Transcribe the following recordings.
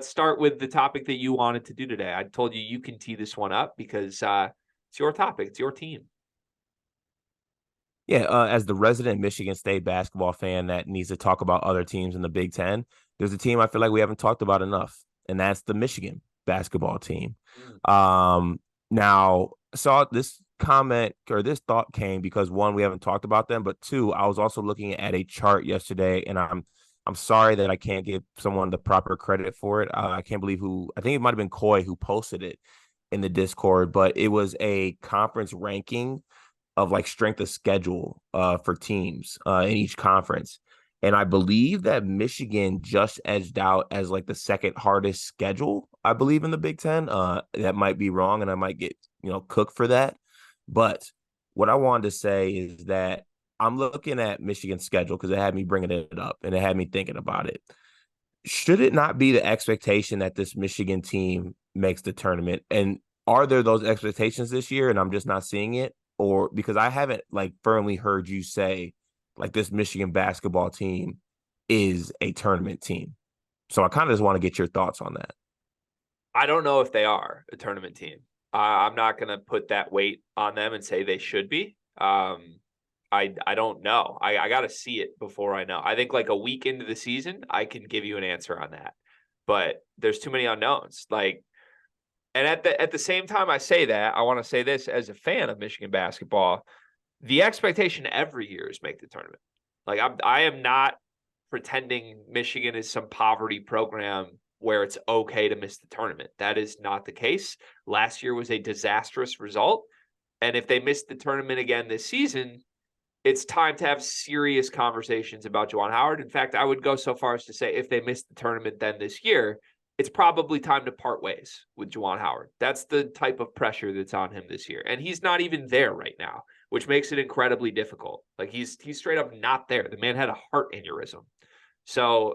start with the topic that you wanted to do today. I told you you can tee this one up because it's your topic. It's your team. Yeah, as the resident Michigan State basketball fan that needs to talk about other teams in the Big Ten, there's a team I feel like we haven't talked about enough, and that's the Michigan basketball team. Mm. Now, saw this comment or this thought came because one, we haven't talked about them, but two, I was also looking at a chart yesterday, and I'm sorry that I can't give someone the proper credit for it. I can't believe who I think it might have been Coy who posted it in the Discord, but it was a conference ranking of like strength of schedule for teams in each conference. And I believe that Michigan just edged out as like the second hardest schedule, I believe, in the Big Ten. That might be wrong, and I might get, cooked for that. But what I wanted to say is that I'm looking at Michigan's schedule because it had me bringing it up and it had me thinking about it. Should it not be the expectation that this Michigan team makes the tournament? And are there those expectations this year and I'm just not seeing it? Or because I haven't like firmly heard you say like this Michigan basketball team is a tournament team. So I kind of just want to get your thoughts on that. I don't know if they are a tournament team. I'm not going to put that weight on them and say they should be. I don't know. I got to see it before I know. I think like a week into the season, I can give you an answer on that. But there's too many unknowns. And at the same time I say that, I want to say this as a fan of Michigan basketball, the expectation every year is make the tournament. Like I am not pretending Michigan is some poverty program where it's okay to miss the tournament. That is not the case. Last year was a disastrous result. And if they miss the tournament again this season, it's time to have serious conversations about Juwan Howard. In fact, I would go so far as to say if they miss the tournament then this year, it's probably time to part ways with Juwan Howard. That's the type of pressure that's on him this year. And he's not even there right now, which makes it incredibly difficult. Like he's straight up not there. The man had a heart aneurysm. So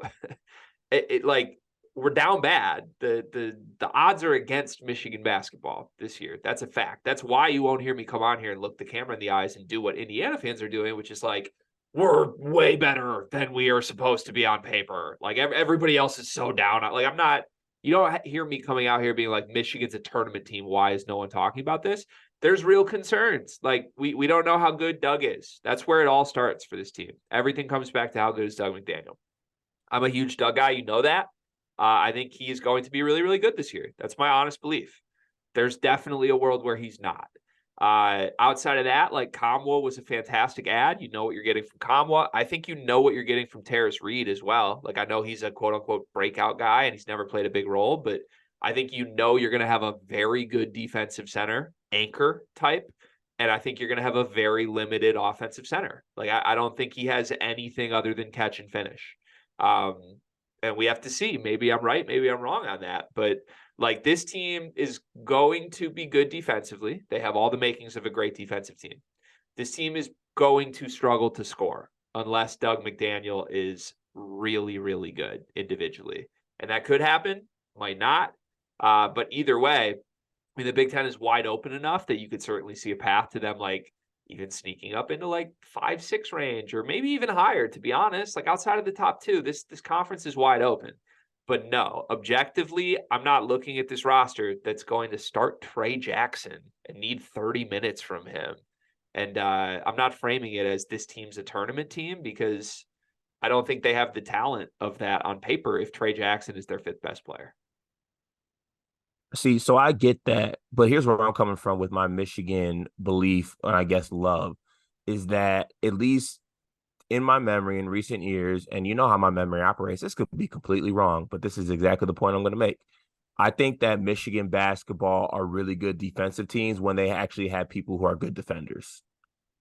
like we're down bad. The odds are against Michigan basketball this year. That's a fact. That's why you won't hear me come on here and look the camera in the eyes and do what Indiana fans are doing, which is like, we're way better than we are supposed to be on paper. Like everybody else is so down. Like I'm not, you don't hear me coming out here being like, Michigan's a tournament team. Why is no one talking about this? There's real concerns. Like we don't know how good Doug is. That's where it all starts for this team. Everything comes back to how good is Doug McDaniel. I'm a huge Doug guy. You know that. I think he is going to be really, really good this year. That's my honest belief. There's definitely a world where he's not. Outside of that, like Kamwa was a fantastic ad. You know what you're getting from Kamwa. I think you know what you're getting from Terrace Reed as well. Like I know he's a quote unquote breakout guy and he's never played a big role, but I think you know you're going to have a very good defensive center anchor type. And I think you're going to have a very limited offensive center. Like I don't think he has anything other than catch and finish. And we have to see. Maybe I'm right. Maybe I'm wrong on that. But like this team is going to be good defensively. They have all the makings of a great defensive team. This team is going to struggle to score unless Doug McDaniel is really, really good individually. And that could happen, might not. But either way, I mean, the Big Ten is wide open enough that you could certainly see a path to them like even sneaking up into like 5-6 range or maybe even higher, to be honest. Like outside of the top two, this conference is wide open. But no, objectively, I'm not looking at this roster that's going to start Trey Jackson and need 30 minutes from him. And I'm not framing it as this team's a tournament team because I don't think they have the talent of that on paper if Trey Jackson is their fifth best player. See, so I get that, but here's where I'm coming from with my Michigan belief, and I guess love, is that at least in my memory in recent years, and you know how my memory operates, this could be completely wrong, but this is exactly the point I'm going to make. I think that Michigan basketball are really good defensive teams when they actually have people who are good defenders.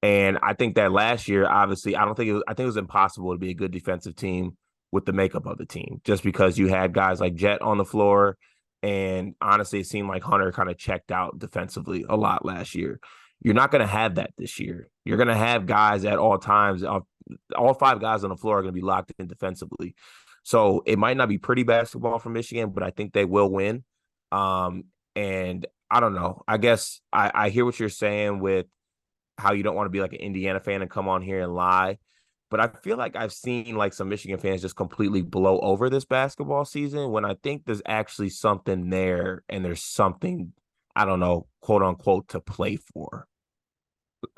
And I think that last year, obviously, I think it was impossible to be a good defensive team with the makeup of the team, just because you had guys like Jet on the floor. And honestly, it seemed like Hunter kind of checked out defensively a lot last year. You're not going to have that this year. You're going to have guys at all times. All five guys on the floor are going to be locked in defensively. So it might not be pretty basketball from Michigan, but I think they will win. And I don't know. I guess I hear what you're saying with how you don't want to be like an Indiana fan and come on here and lie. But I feel like I've seen like some Michigan fans just completely blow over this basketball season when I think there's actually something there and there's something, I don't know, quote unquote, to play for.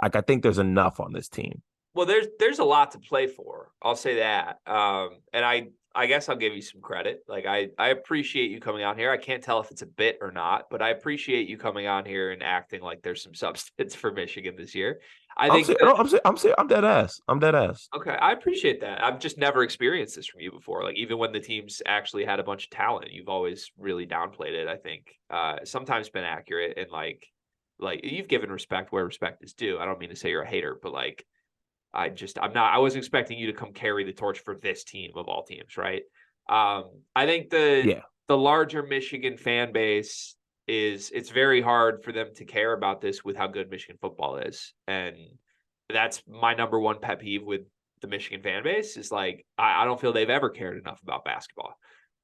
Like I think there's enough on this team. Well, there's a lot to play for. I'll say that. And I guess I'll give you some credit. Like I appreciate you coming on here. I can't tell if it's a bit or not, but I appreciate you coming on here and acting like there's some substance for Michigan this year. I I'm think saying, that I'm dead ass. I'm dead ass. okay, I appreciate that. I've just never experienced this from you before. Like even when the teams actually had a bunch of talent, you've always really downplayed it. I think sometimes been accurate and like you've given respect where respect is due. I don't mean to say you're a hater, but like I wasn't expecting you to come carry the torch for this team of all teams, right? I think Yeah. the larger Michigan fan base it's very hard for them to care about this with how good Michigan football is. And that's my number one pet peeve with the Michigan fan base is like I don't feel they've ever cared enough about basketball.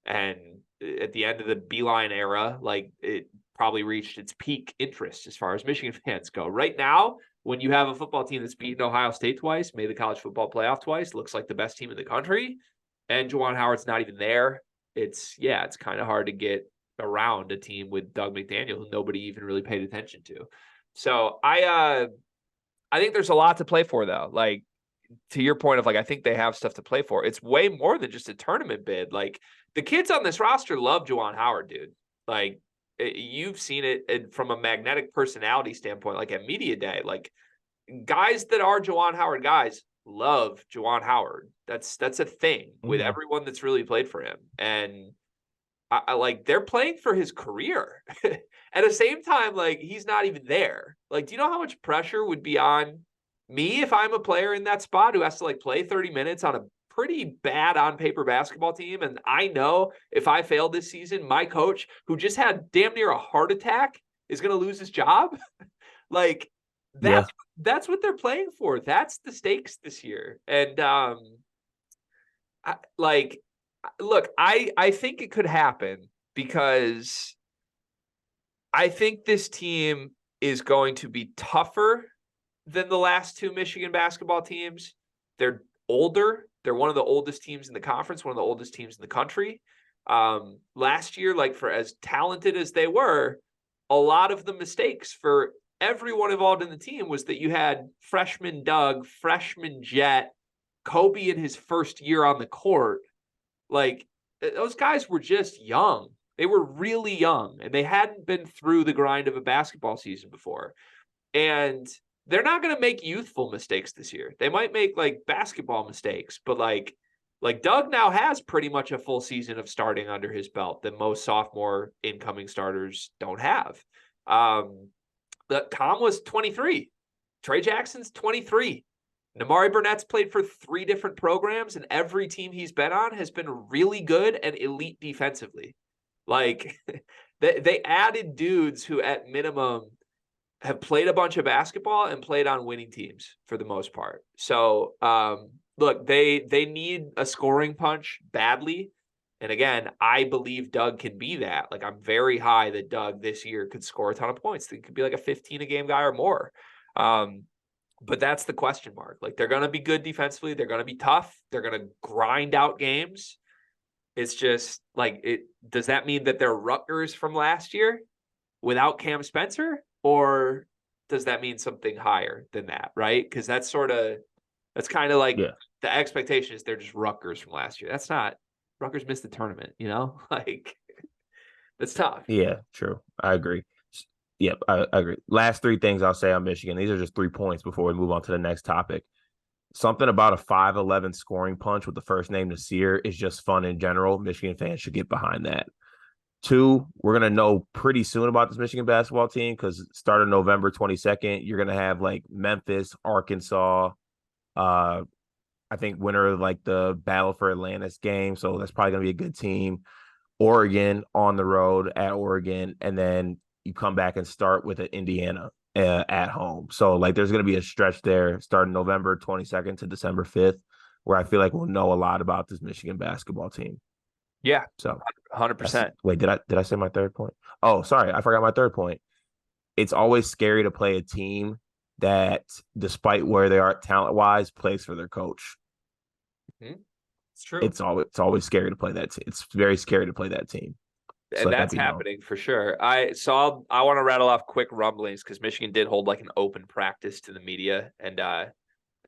And at the end of the Beeline era, like it probably reached its peak interest as far as Michigan fans go. Right now, when you have a football team that's beaten Ohio State twice, made the college football playoff twice, looks like the best team in the country, and Juwan Howard's not even there, it's kind of hard to get around a team with Doug McDaniel, who nobody even really paid attention to. So I think there's a lot to play for though. Like to your point of like, I think they have stuff to play for. It's way more than just a tournament bid. Like the kids on this roster love Juwan Howard, dude. Like you've seen it from a magnetic personality standpoint, like at media day, like guys that are Juwan Howard guys love Juwan Howard. That's a thing with everyone that's really played for him. And I like they're playing for his career. At the same time, like he's not even there. Like, do you know how much pressure would be on me if I'm a player in that spot who has to like play 30 minutes on a pretty bad on paper basketball team? And I know if I fail this season, my coach, who just had damn near a heart attack, is going to lose his job. Like that's what they're playing for. That's the stakes this year. And look, I think it could happen because I think this team is going to be tougher than the last two Michigan basketball teams. They're older. They're one of the oldest teams in the conference, one of the oldest teams in the country. Last year, like for as talented as they were, a lot of the mistakes for everyone involved in the team was that you had freshman Doug, freshman Jet, Kobe in his first year on the court. Like those guys were just young. They were really young and they hadn't been through the grind of a basketball season before. And they're not going to make youthful mistakes this year. They might make like basketball mistakes, but like Doug now has pretty much a full season of starting under his belt that most sophomore incoming starters don't have. Tom was 23. Trey Jackson's 23. Namari Burnett's played for 3 different programs, and every team he's been on has been really good and elite defensively. Like they added dudes who at minimum have played a bunch of basketball and played on winning teams for the most part. So look, they need a scoring punch badly. And again, I believe Doug can be that. Like I'm very high that Doug this year could score a ton of points. It could be like a 15 a game guy or more. But that's the question mark. Like they're going to be good defensively. They're going to be tough. They're going to grind out games. It's just like does that mean that they're Rutgers from last year without Cam Spencer? Or does that mean something higher than that? Right. Because that's kind of like the expectation is they're just Rutgers from last year. That's not. Rutgers missed the tournament, like that's tough. Yeah, true. I agree. Yep, I agree. Last 3 things I'll say on Michigan. These are just 3 points before we move on to the next topic. Something about a 5'11" scoring punch with the first name Nasir is just fun in general. Michigan fans should get behind that. 2, we're going to know pretty soon about this Michigan basketball team because starting November 22nd, you're going to have like Memphis, Arkansas, I think winner of like the Battle for Atlantis game. So that's probably going to be a good team. Oregon on the road at Oregon. And then you come back and start with Indiana at home. So like there's going to be a stretch there starting November 22nd to December 5th where I feel like we'll know a lot about this Michigan basketball team. Yeah. So 100%. Wait, did I say my third point? Oh, sorry. I forgot my third point. It's always scary to play a team that, despite where they are talent-wise, plays for their coach. It's true. It's always scary to play that team. It's very scary to play that team. Just And let that that's be known. happening for sure. I want to rattle off quick rumblings because Michigan did hold like an open practice to the media, and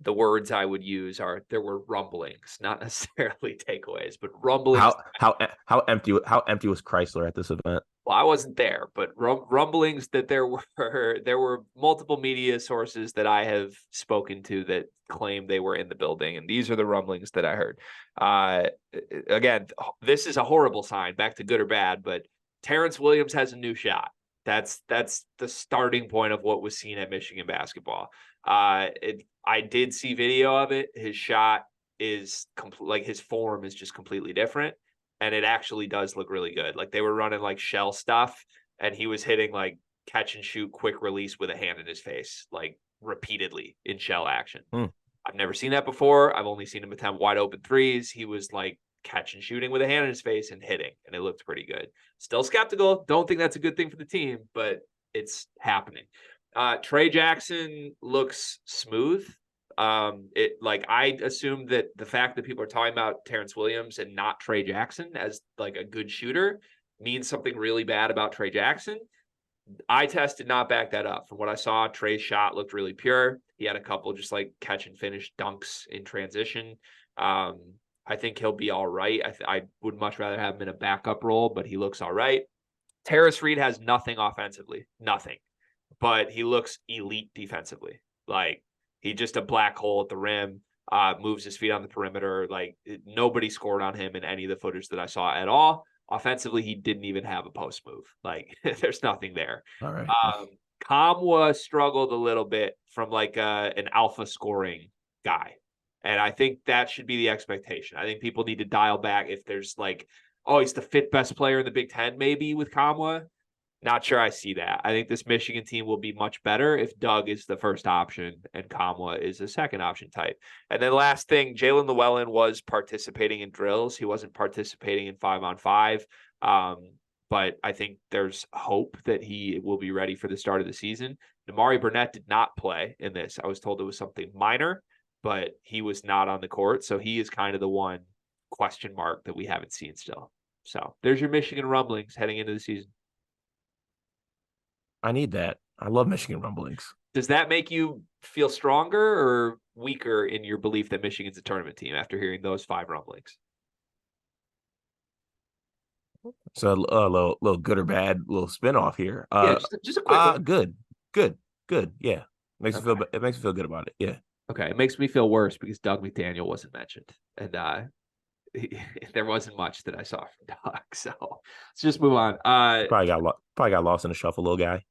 the words I would use are there were rumblings, not necessarily takeaways, but rumblings. How empty was Chrysler at this event? Well, I wasn't there, but rumblings that there were there were multiple media sources that I have spoken to that claim they were in the building, and these are the rumblings that I heard. Uh, Again, this is a horrible sign. Back to good or bad, but Terrence Williams has a new shot. That's the starting point of what was seen at Michigan basketball. I did see video of it. His shot is like his form is just completely different, and it actually does look really good. Like they were running like shell stuff, and he was hitting like catch and shoot quick release with a hand in his face, like repeatedly in shell action. Hmm. I've never seen that before. I've only seen him attempt wide open threes. He was like catch and shooting with a hand in his face and hitting, and it looked pretty good. Still skeptical. Don't think that's a good thing for the team, but it's happening. Trey Jackson looks smooth. It like I assumed that the fact that people are talking about Terrence Williams and not Trey Jackson as like a good shooter means something really bad about Trey Jackson. Eye test did not back that up. From what I saw, Trey's shot looked really pure. He had a couple just like catch and finish dunks in transition. I think he'll be all right. I would much rather have him in a backup role, but he looks all right. Terrace Reed has nothing offensively, nothing, but he looks elite defensively. Like he just a black hole at the rim, moves his feet on the perimeter. Like nobody scored on him in any of the footage that I saw at all. Offensively, he didn't even have a post move. Like there's nothing there. All right. Kamwa struggled a little bit from like an alpha scoring guy. And I think that should be the expectation. I think people need to dial back if there's like, oh, he's the fifth best player in the Big Ten, maybe with Kamwa. Not sure I see that. I think this Michigan team will be much better if Doug is the first option and Kamwa is the second option type. And then last thing, Jalen Llewellyn was participating in drills. He wasn't participating in 5-on-5. But I think there's hope that he will be ready for the start of the season. Damari Burnett did not play in this. I was told it was something minor, but he was not on the court. So he is kind of the one question mark that we haven't seen still. So there's your Michigan rumblings heading into the season. I need that. I love Michigan rumblings. Does that make you feel stronger or weaker in your belief that Michigan's a tournament team after hearing those 5 rumblings? So a little good or bad little spinoff here. Yeah, just a quick one. Good. Yeah, makes me feel. It makes me feel good about it. Yeah. Okay, it makes me feel worse because Doug McDaniel wasn't mentioned, and there wasn't much that I saw from Doug. So let's just move on. Probably got lost in the shuffle, little guy.